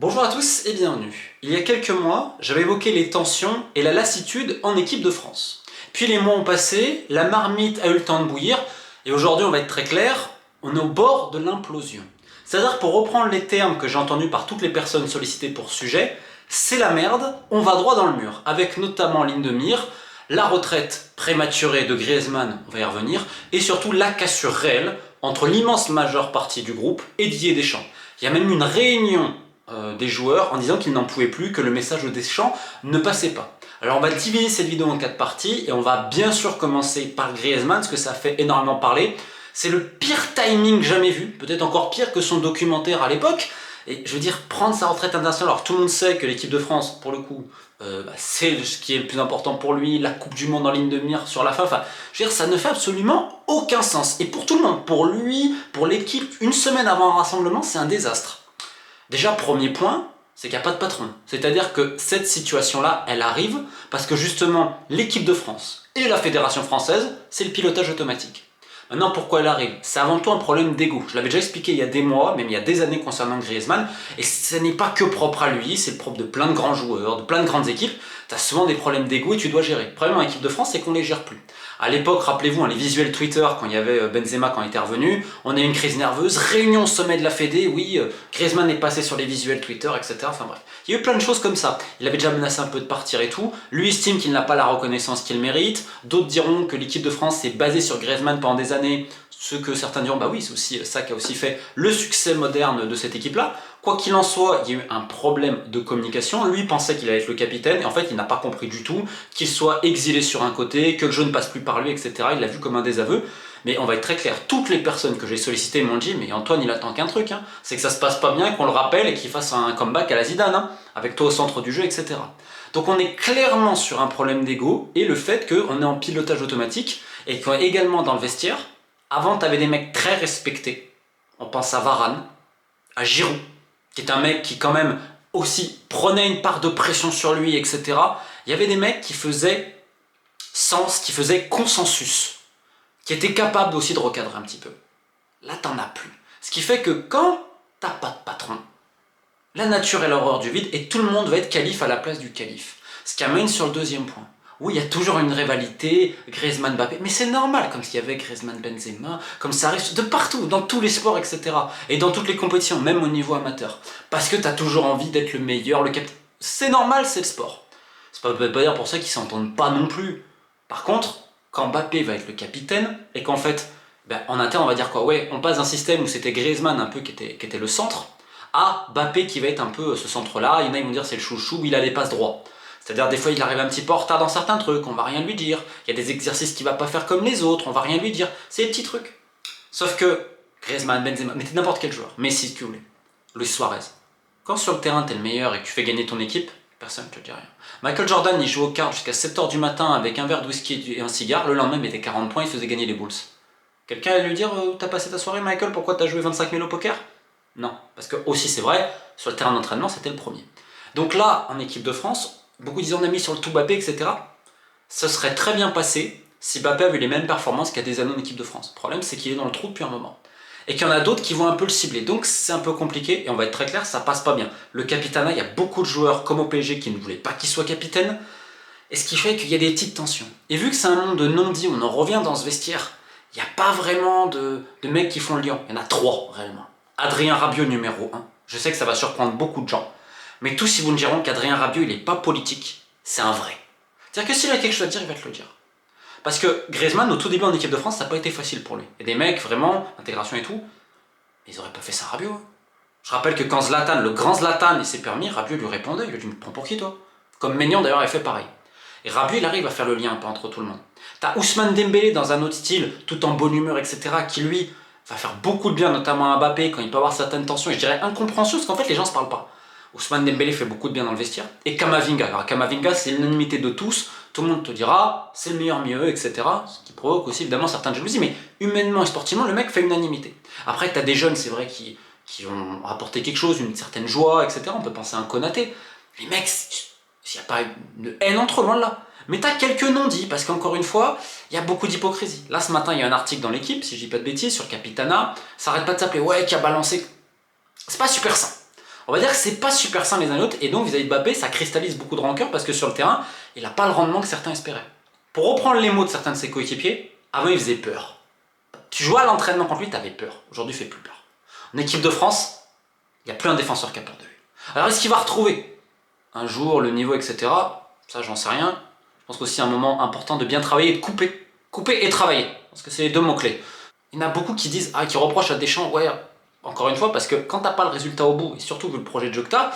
Bonjour à tous et bienvenue. Il y a quelques mois, j'avais évoqué les tensions et la lassitude en équipe de France. Puis les mois ont passé, la marmite a eu le temps de bouillir, et aujourd'hui on va être très clair, on est au bord de l'implosion. C'est-à-dire, pour reprendre les termes que j'ai entendus par toutes les personnes sollicitées pour ce sujet, c'est la merde, on va droit dans le mur, avec notamment en ligne de mire la retraite prématurée de Griezmann, on va y revenir, et surtout la cassure réelle entre l'immense majeure partie du groupe et Didier Deschamps. Il y a même une réunion des joueurs en disant qu'ils n'en pouvaient plus, que le message de Deschamps ne passait pas. Alors on va diviser cette vidéo en 4 parties et on va bien sûr commencer par Griezmann, parce que ça fait énormément parler. C'est le pire timing jamais vu, peut-être encore pire que son documentaire à l'époque. Et je veux dire, prendre sa retraite internationale, alors tout le monde sait que l'équipe de France, pour le coup, c'est ce qui est le plus important pour lui, la Coupe du Monde en ligne de mire sur la fin, enfin, je veux dire, ça ne fait absolument aucun sens. Et pour tout le monde, pour lui, pour l'équipe, une semaine avant un rassemblement, c'est un désastre. Déjà, premier point, c'est qu'il n'y a pas de patron. C'est-à-dire que cette situation-là, elle arrive parce que justement, l'équipe de France et la Fédération française, c'est le pilotage automatique. Maintenant, pourquoi elle arrive? C'est avant tout un problème d'ego. Je l'avais déjà expliqué il y a des mois, même il y a des années concernant Griezmann, et ce n'est pas que propre à lui, c'est le propre de plein de grands joueurs, de plein de grandes équipes. Tu as souvent des problèmes d'ego et tu dois gérer. Le problème en équipe de France, c'est qu'on ne les gère plus. À l'époque, rappelez-vous, les visuels Twitter, quand il y avait Benzema, quand il était revenu, on a eu une crise nerveuse, réunion au sommet de la Fédé, oui, Griezmann est passé sur les visuels Twitter, etc. Enfin bref, il y a eu plein de choses comme ça. Il avait déjà menacé un peu de partir et tout. Lui estime qu'il n'a pas la reconnaissance qu'il mérite. D'autres diront que l'équipe de France s'est basée sur Griezmann pendant des années. Ce que certains diront, bah oui, c'est aussi ça qui a aussi fait le succès moderne de cette équipe-là. Quoi qu'il en soit, il y a eu un problème de communication. Lui pensait qu'il allait être le capitaine, et en fait, il n'a pas compris du tout qu'il soit exilé sur un côté, que le jeu ne passe plus par lui, etc. Il l'a vu comme un désaveu. Mais on va être très clair, toutes les personnes que j'ai sollicitées m'ont dit, mais Antoine, il attend qu'un truc, c'est que ça se passe pas bien, qu'on le rappelle et qu'il fasse un comeback à la Zidane, avec toi au centre du jeu, etc. Donc on est clairement sur un problème d'ego, et le fait qu'on est en pilotage automatique, et qu'également dans le vestiaire, avant, tu avais des mecs très respectés. On pense à Varane, à Giroud, qui est un mec qui quand même aussi prenait une part de pression sur lui, etc. Il y avait des mecs qui faisaient sens, qui faisaient consensus, qui étaient capables aussi de recadrer un petit peu. Là, t'en as plus. Ce qui fait que quand t'as pas de patron, la nature est l'horreur du vide et tout le monde va être calife à la place du calife. Ce qui amène sur le deuxième point. Oui, il y a toujours une rivalité, Griezmann-Mbappé, mais c'est normal, comme s'il y avait Griezmann-Benzema, comme ça arrive de partout, dans tous les sports, etc. Et dans toutes les compétitions, même au niveau amateur. Parce que tu as toujours envie d'être le meilleur, le capitaine. C'est normal, c'est le sport. C'est pas dire pour ça qu'ils s'entendent pas non plus. Par contre, quand Mbappé va être le capitaine, et qu'en fait, en interne, on va dire quoi? Ouais, on passe d'un système où c'était Griezmann un peu qui était le centre, à Mbappé qui va être un peu ce centre-là. Il y en a, ils vont dire c'est le chouchou, il a les passes droits. C'est-à-dire des fois il arrive un petit peu en retard dans certains trucs, on va rien lui dire. Il y a des exercices qu'il va pas faire comme les autres, on va rien lui dire. C'est des petits trucs. Sauf que Griezmann, Benzema, mettez n'importe quel joueur, Messi si tu voulez, Luis Suarez. Quand sur le terrain t'es le meilleur et que tu fais gagner ton équipe, personne ne te dit rien. Michael Jordan il joue aux cartes jusqu'à 7h du matin avec un verre de whisky et un cigare, le lendemain il mettait 40 points, il faisait gagner les Bulls. Quelqu'un allait lui dire t'as passé ta soirée Michael, pourquoi t'as joué 25 000 au poker? Non, parce que aussi c'est vrai, sur le terrain d'entraînement c'était le premier. Donc là, en équipe de France, beaucoup disent on a mis sur le tout Mbappé, etc. Ce serait très bien passé si Mbappé avait eu les mêmes performances qu'il y a des années en équipe de France. Le problème, c'est qu'il est dans le trou depuis un moment. Et qu'il y en a d'autres qui vont un peu le cibler. Donc c'est un peu compliqué, et on va être très clair, ça passe pas bien. Le capitana, il y a beaucoup de joueurs comme au PSG qui ne voulaient pas qu'il soit capitaine, et ce qui fait qu'il y a des petites tensions. Et vu que c'est un monde de non-dits, on en revient dans ce vestiaire, il n'y a pas vraiment de mecs qui font le lien. Il y en a 3 réellement. Adrien Rabiot numéro 1. Je sais que ça va surprendre beaucoup de gens. Mais tous ils vous me diront qu'Adrien Rabiot il n'est pas politique, c'est un vrai. C'est-à-dire que s'il a quelque chose à dire, il va te le dire. Parce que Griezmann, au tout début en équipe de France, ça n'a pas été facile pour lui. Il y a des mecs, vraiment, intégration et tout, ils n'auraient pas fait ça à Rabiot. Je rappelle que quand Zlatan, le grand Zlatan, il s'est permis, Rabiot lui répondait, il lui dit « me prends pour qui toi ?» Comme Maignan d'ailleurs avait fait pareil. Et Rabiot, il arrive à faire le lien un peu entre tout le monde. T'as Ousmane Dembélé dans un autre style, tout en bonne humeur, etc., qui lui va faire beaucoup de bien, notamment à Mbappé, quand il peut avoir certaines tensions, et je dirais incompréhension, parce qu'en fait les gens ne se parlent pas. Ousmane Dembélé fait beaucoup de bien dans le vestiaire. Et Kamavinga. Alors Kamavinga, c'est l'unanimité de tous. Tout le monde te dira, c'est le meilleur mieux, etc. Ce qui provoque aussi évidemment certaines jalousies. Mais humainement et sportivement, le mec fait unanimité. Après, tu as des jeunes, c'est vrai, qui vont apporter quelque chose, une certaine joie, etc. On peut penser à un Konaté. Les mecs, s'il n'y a pas de haine entre eux, loin de là. Mais tu as quelques non-dits, parce qu'encore une fois, il y a beaucoup d'hypocrisie. Là, ce matin, il y a un article dans l'équipe, si je dis pas de bêtises, sur Capitana. Ça arrête pas de s'appeler, ouais, qui a balancé. C'est pas super sain. On va dire que c'est pas super sain les uns les autres, et donc vis-à-vis de Mbappé, ça cristallise beaucoup de rancœur parce que sur le terrain, il n'a pas le rendement que certains espéraient. Pour reprendre les mots de certains de ses coéquipiers, avant il faisait peur. Tu jouais à l'entraînement contre lui, t'avais peur. Aujourd'hui, il fait plus peur. En équipe de France, il n'y a plus un défenseur qui a peur de lui. Alors est-ce qu'il va retrouver un jour le niveau, etc. Ça, j'en sais rien. Je pense qu'aussi un moment important de bien travailler et de couper. Couper et travailler. Parce que c'est les deux mots-clés. Il y en a beaucoup qui disent, qui reprochent à Deschamps, ouais, encore une fois, parce que quand t'as pas le résultat au bout, et surtout vu le projet de jeu que t'as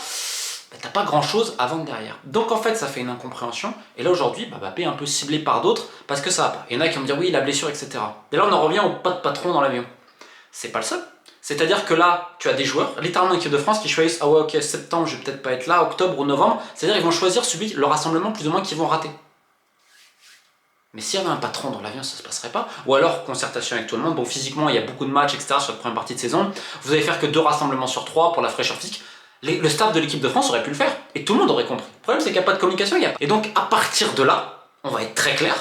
pas grand-chose avant que derrière. Donc en fait, ça fait une incompréhension. Et là aujourd'hui, Mbappé est un peu ciblé par d'autres parce que ça va pas. Il y en a qui vont me dire, oui, la blessure, etc. Et là, on en revient au pas de patron dans l'avion. C'est pas le seul. C'est-à-dire que là, tu as des joueurs, littéralement en équipe de France, qui choisissent, ah ouais, ok, septembre, je vais peut-être pas être là, octobre ou novembre. C'est-à-dire ils vont choisir le rassemblement plus ou moins qu'ils vont rater. Mais s'il y avait un patron dans l'avion, ça se passerait pas. Ou alors, concertation avec tout le monde. Bon, physiquement, il y a beaucoup de matchs, etc. sur la première partie de saison. Vous allez faire que 2 rassemblements sur 3 pour la fraîcheur physique. Le staff de l'équipe de France aurait pu le faire. Et tout le monde aurait compris. Le problème, c'est qu'il n'y a pas de communication. Et donc, à partir de là, on va être très clair.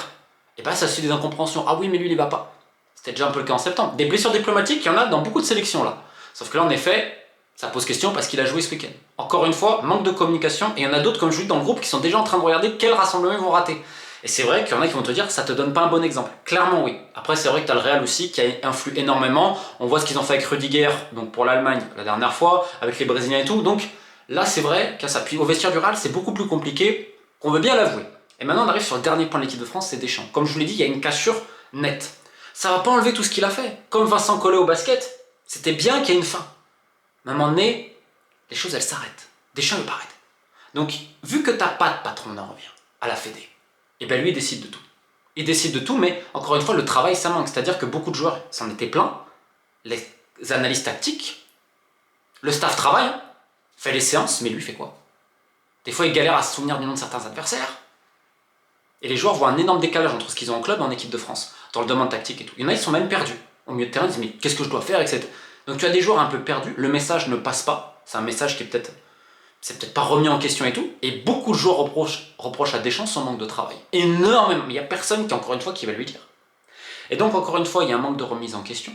Et bien, ça suit des incompréhensions. Ah oui, mais lui, il y va pas. C'était déjà un peu le cas en septembre. Des blessures diplomatiques, il y en a dans beaucoup de sélections là. Sauf que là, en effet, ça pose question parce qu'il a joué ce week-end. Encore une fois, manque de communication. Et il y en a d'autres, comme je vous dis, dans le groupe, qui sont déjà en train de regarder quel rassemblement ils vont rater. Et c'est vrai qu'il y en a qui vont te dire, ça te donne pas un bon exemple. Clairement, oui. Après, c'est vrai que tu as le Real aussi qui a influé énormément. On voit ce qu'ils ont fait avec Rudiger, donc pour l'Allemagne la dernière fois, avec les Brésiliens et tout. Donc là, c'est vrai qu'à ça. Puis au vestiaire du Real, c'est beaucoup plus compliqué qu'on veut bien l'avouer. Et maintenant, on arrive sur le dernier point de l'équipe de France, c'est Deschamps. Comme je vous l'ai dit, il y a une cassure nette. Ça va pas enlever tout ce qu'il a fait. Comme Vincent Collet au basket, c'était bien qu'il y ait une fin. Mais à un moment donné, les choses, elles s'arrêtent. Deschamps, il veut pas arrêter. Donc, vu que t'as pas de patron, on en revient à la Fédé. Et bien lui, il décide de tout. Il décide de tout, mais encore une fois, le travail, ça manque. C'est-à-dire que beaucoup de joueurs s'en étaient pleins, les analyses tactiques, le staff travaille, fait les séances, mais lui, fait quoi? Des fois, il galère à se souvenir du nom de certains adversaires. Et les joueurs voient un énorme décalage entre ce qu'ils ont en club et en équipe de France, dans le domaine tactique et tout. Il y en a, ils sont même perdus. Au milieu de terrain, ils disent, mais qu'est-ce que je dois faire, etc. Donc tu as des joueurs un peu perdus, le message ne passe pas. C'est un message qui est peut-être... c'est peut-être pas remis en question et tout, et beaucoup de joueurs reprochent à Deschamps son manque de travail. Énormément, mais il n'y a personne qui, encore une fois, qui va lui dire. Et donc, encore une fois, il y a un manque de remise en question.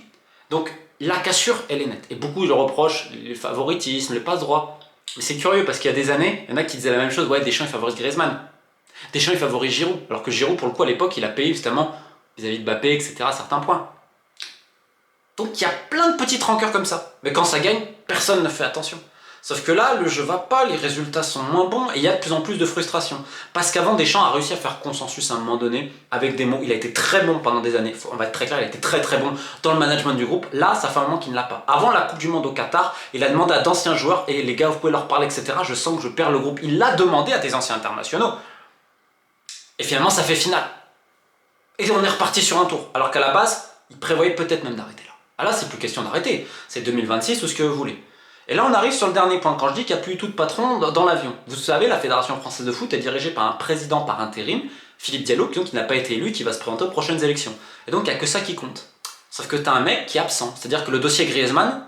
Donc, la cassure, elle est nette. Et beaucoup le reprochent, le favoritisme, le passe-droit. Mais c'est curieux, parce qu'il y a des années, il y en a qui disaient la même chose, ouais, Deschamps, il favorise Griezmann. Deschamps, il favorise Giroud. Alors que Giroud, pour le coup, à l'époque, il a payé, justement, vis-à-vis de Mbappé, etc., à certains points. Donc, il y a plein de petites rancœurs comme ça. Mais quand ça gagne, personne ne fait attention. Sauf que là, le jeu va pas, les résultats sont moins bons et il y a de plus en plus de frustration. Parce qu'avant, Deschamps a réussi à faire consensus à un moment donné avec des mots. Il a été très bon pendant des années, on va être très clair, il a été très très bon dans le management du groupe. Là, ça fait un moment qu'il ne l'a pas. Avant la Coupe du Monde au Qatar, il a demandé à d'anciens joueurs, et les gars, vous pouvez leur parler, etc. Je sens que je perds le groupe. Il l'a demandé à des anciens internationaux. Et finalement, ça fait finale. Et on est reparti sur un tour. Alors qu'à la base, il prévoyait peut-être même d'arrêter là. Ah là, c'est plus question d'arrêter. C'est 2026 ou ce que vous voulez. Et là, on arrive sur le dernier point, quand je dis qu'il n'y a plus du tout de patron dans l'avion. Vous savez, la Fédération Française de Foot est dirigée par un président par intérim, Philippe Diallo, qui n'a pas été élu, qui va se présenter aux prochaines élections. Et donc, il n'y a que ça qui compte. Sauf que tu as un mec qui est absent. C'est-à-dire que le dossier Griezmann,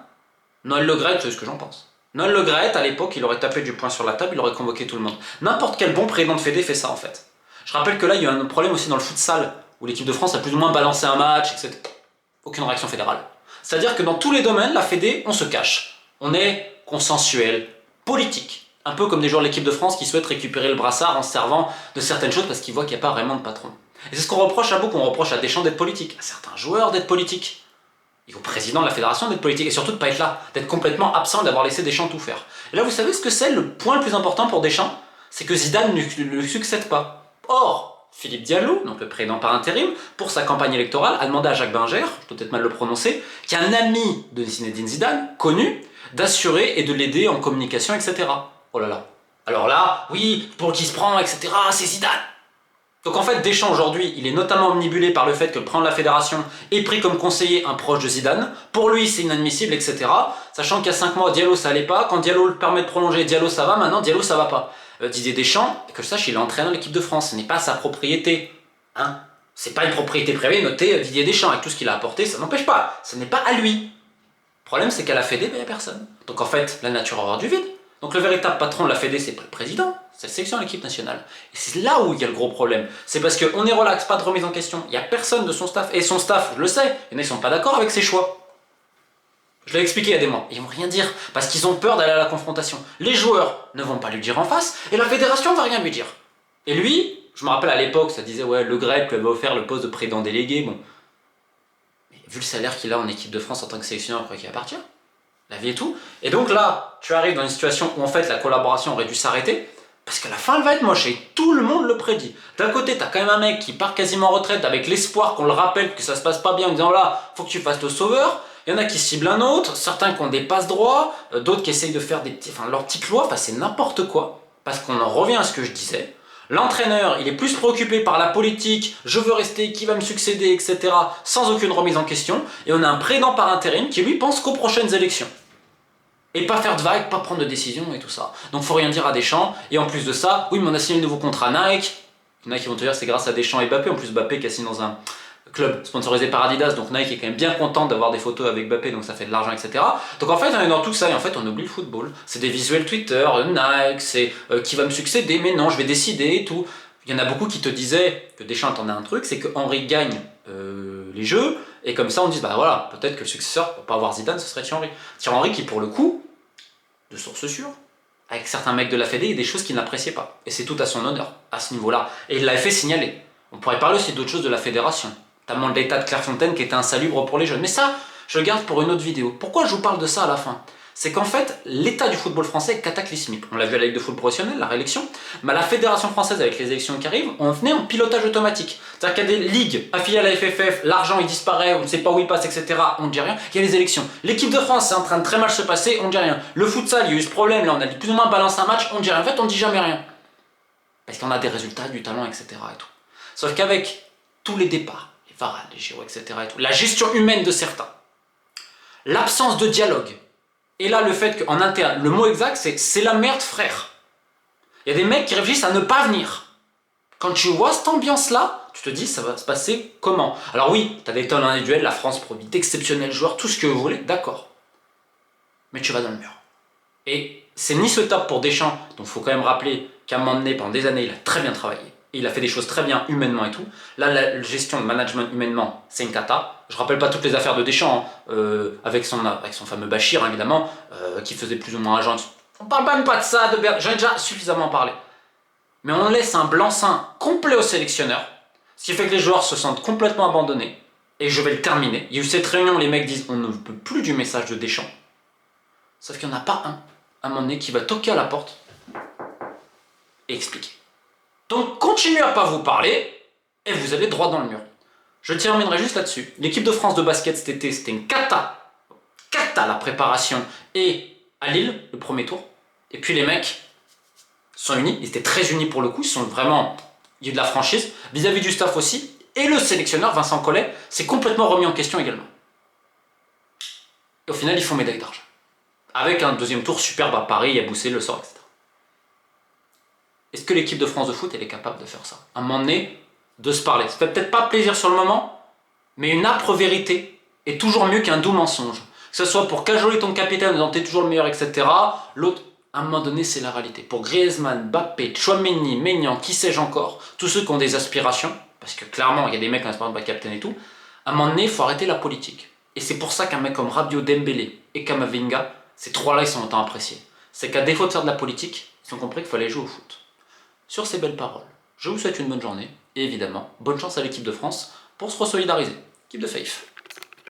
Noël Le Graët, c'est ce que j'en pense. Noël Le Graët, à l'époque, il aurait tapé du poing sur la table, il aurait convoqué tout le monde. N'importe quel bon président de Fédé fait ça, en fait. Je rappelle que là, il y a eu un problème aussi dans le futsal, où l'équipe de France a plus ou moins balancé un match, etc. Aucune réaction fédérale. C'est-à-dire que dans tous les domaines, la Fédé, on se cache. On est consensuel, politique. Un peu comme des joueurs de l'équipe de France qui souhaitent récupérer le brassard en se servant de certaines choses parce qu'ils voient qu'il n'y a pas vraiment de patron. Et c'est ce qu'on reproche à beaucoup, on reproche à Deschamps d'être politique, à certains joueurs d'être politique, et au président de la fédération d'être politique, et surtout de ne pas être là, d'être complètement absent, d'avoir laissé Deschamps tout faire. Et là, vous savez ce que c'est le point le plus important pour Deschamps? C'est que Zidane ne lui succède pas. Or, Philippe Diallo, donc le président par intérim, pour sa campagne électorale, a demandé à Jacques Binger, je peux peut-être mal le prononcer, qui est un ami de Zinedine Zidane, connu, d'assurer et de l'aider en communication, etc. Oh là là. Alors là, oui, pour qui se prend, etc., c'est Zidane. Donc en fait, Deschamps aujourd'hui, il est notamment omnibulé par le fait que le président de la fédération ait pris comme conseiller un proche de Zidane. Pour lui, c'est inadmissible, etc. Sachant qu'il y a 5 mois, Diallo, ça allait pas. Quand Diallo le permet de prolonger, Diallo, ça va. Maintenant, Diallo, ça va pas. Didier Deschamps, que je sache, il est entraîneur de l'équipe de France. Ce n'est pas sa propriété. Hein, c'est pas une propriété privée, notez Didier Deschamps. Avec tout ce qu'il a apporté, ça n'empêche pas. Ce n'est pas à lui. Le problème, c'est qu'à la Fédé, il n'y a personne. Donc en fait, la nature a horreur du vide. Donc le véritable patron de la Fédé, c'est pas le président, c'est la sélection de l'équipe nationale. Et c'est là où il y a le gros problème. C'est parce qu'on est relax, pas de remise en question. Il n'y a personne de son staff. Et son staff, je le sais, il y en a qui ne sont pas d'accord avec ses choix. Je l'ai expliqué il y a des mois. Ils vont rien dire parce qu'ils ont peur d'aller à la confrontation. Les joueurs ne vont pas lui dire en face et la fédération va rien lui dire. Et lui, je me rappelle à l'époque, ça disait ouais, Le Grec lui avait offert le poste de président délégué. Bon, mais vu le salaire qu'il a en équipe de France en tant que sélectionneur, on croit qu'il va partir. La vie et tout. Et donc là, tu arrives dans une situation où en fait la collaboration aurait dû s'arrêter. Parce que la fin elle va être moche et tout le monde le prédit. D'un côté, t'as quand même un mec qui part quasiment en retraite avec l'espoir qu'on le rappelle que ça se passe pas bien en disant là, faut que tu fasses le sauveur. Il y en a qui ciblent un autre, certains qui ont des passe droits, d'autres qui essayent de faire leurs petites lois, enfin c'est n'importe quoi. Parce qu'on en revient à ce que je disais. L'entraîneur, il est plus préoccupé par la politique, je veux rester, qui va me succéder, etc. sans aucune remise en question. Et on a un président par intérim qui lui pense qu'aux prochaines élections. Et pas faire de vagues, pas prendre de décision et tout ça. Donc faut rien dire à Deschamps. Et en plus de ça, oui mais on a signé le nouveau contrat Nike. Il y en a qui vont te dire c'est grâce à Deschamps et Mbappé. En plus Mbappé qui a signé dans un club sponsorisé par Adidas. Donc Nike est quand même bien content d'avoir des photos avec Mbappé. Donc ça fait de l'argent, etc. Donc en fait on est dans tout ça et en fait on oublie le football. C'est des visuels Twitter, Nike, c'est qui va me succéder. Mais non, je vais décider et tout. Il y en a beaucoup qui te disaient que Deschamps attendait un truc. C'est que Henry gagne les jeux. Et comme ça on dit bah voilà, peut-être que le successeur pour pas avoir Zidane ce serait Thierry Henry. Thierry Henry qui pour le coup, de sources sûres, avec certains mecs de la Fédé, il y a des choses qu'il n'appréciait pas. Et c'est tout à son honneur, à ce niveau-là. Et il l'avait fait signaler. On pourrait parler aussi d'autres choses de la Fédération, notamment de l'état de Clairefontaine qui était insalubre pour les jeunes. Mais ça, je le garde pour une autre vidéo. Pourquoi je vous parle de ça à la fin? C'est qu'en fait, l'état du football français est cataclysmique. On l'a vu à la Ligue de football professionnel, la réélection, mais à la Fédération française, avec les élections qui arrivent, on venait en pilotage automatique. C'est-à-dire qu'il y a des ligues affiliées à la FFF, l'argent il disparaît, on ne sait pas où il passe, etc. On ne dit rien. Il y a les élections. L'équipe de France, c'est en train de très mal se passer, on ne dit rien. Le futsal, il y a eu ce problème, là on a plus ou moins balancé un match, on ne dit rien. En fait, on ne dit jamais rien. Parce qu'on a des résultats, du talent, etc. et tout. Sauf qu'avec tous les départs, les Varane, les Giroud, etc. et tout, la gestion humaine de certains, l'absence de dialogue, et là, le fait qu'en interne, le mot exact, c'est la merde, frère. Il y a des mecs qui réfléchissent à ne pas venir. Quand tu vois cette ambiance-là, tu te dis, ça va se passer comment? Alors oui, tu as des talents individuels, la France produit d'exceptionnels joueurs, tout ce que vous voulez, d'accord. Mais tu vas dans le mur. Et c'est ni souhaitable pour Deschamps, donc il faut quand même rappeler qu'à un moment donné, pendant des années, il a très bien travaillé. Et il a fait des choses très bien humainement et tout. Là, la gestion de management humainement, c'est une cata. Je rappelle pas toutes les affaires de Deschamps, hein, avec son fameux Bachir, évidemment, qui faisait plus ou moins agent. On parle même pas de ça, j'en ai déjà suffisamment parlé. Mais on laisse un blanc-seing complet au sélectionneur, ce qui fait que les joueurs se sentent complètement abandonnés. Et je vais le terminer. Il y a eu cette réunion où les mecs disent on ne peut plus du message de Deschamps. Sauf qu'il n'y en a pas un, à un moment donné, qui va toquer à la porte et expliquer. Donc continuez à pas vous parler et vous allez droit dans le mur. Je terminerai juste là-dessus. L'équipe de France de basket cet été, c'était une cata. Cata la préparation et à Lille, le premier tour. Et puis les mecs sont unis, ils étaient très unis pour le coup, ils sont vraiment, il y a eu de la franchise, vis-à-vis du staff aussi. Et le sélectionneur, Vincent Collet, s'est complètement remis en question également. Et au final, ils font médaille d'argent. Avec un deuxième tour superbe à Paris, à Boussé, le sort, etc. Est-ce que l'équipe de France de foot, elle est capable de faire ça? À un moment donné, de se parler. Ça fait peut-être pas plaisir sur le moment, mais une âpre vérité est toujours mieux qu'un doux mensonge. Que ce soit pour cajoler ton capitaine en disant t'es toujours le meilleur, etc. L'autre, à un moment donné, c'est la réalité. Pour Griezmann, Mbappé, Tchouaméni, Maignan, qui sais-je encore, tous ceux qui ont des aspirations, parce que clairement, il y a des mecs qui ont l'aspiration de pas capitaine et tout, à un moment donné, il faut arrêter la politique. Et c'est pour ça qu'un mec comme Rabiot, Dembélé et Kamavinga, ces trois-là, ils sont autant appréciés. C'est qu'à défaut de faire de la politique, ils ont compris qu'il fallait jouer au foot. Sur ces belles paroles, je vous souhaite une bonne journée, et évidemment, bonne chance à l'équipe de France pour se resolidariser. Équipe de Faith.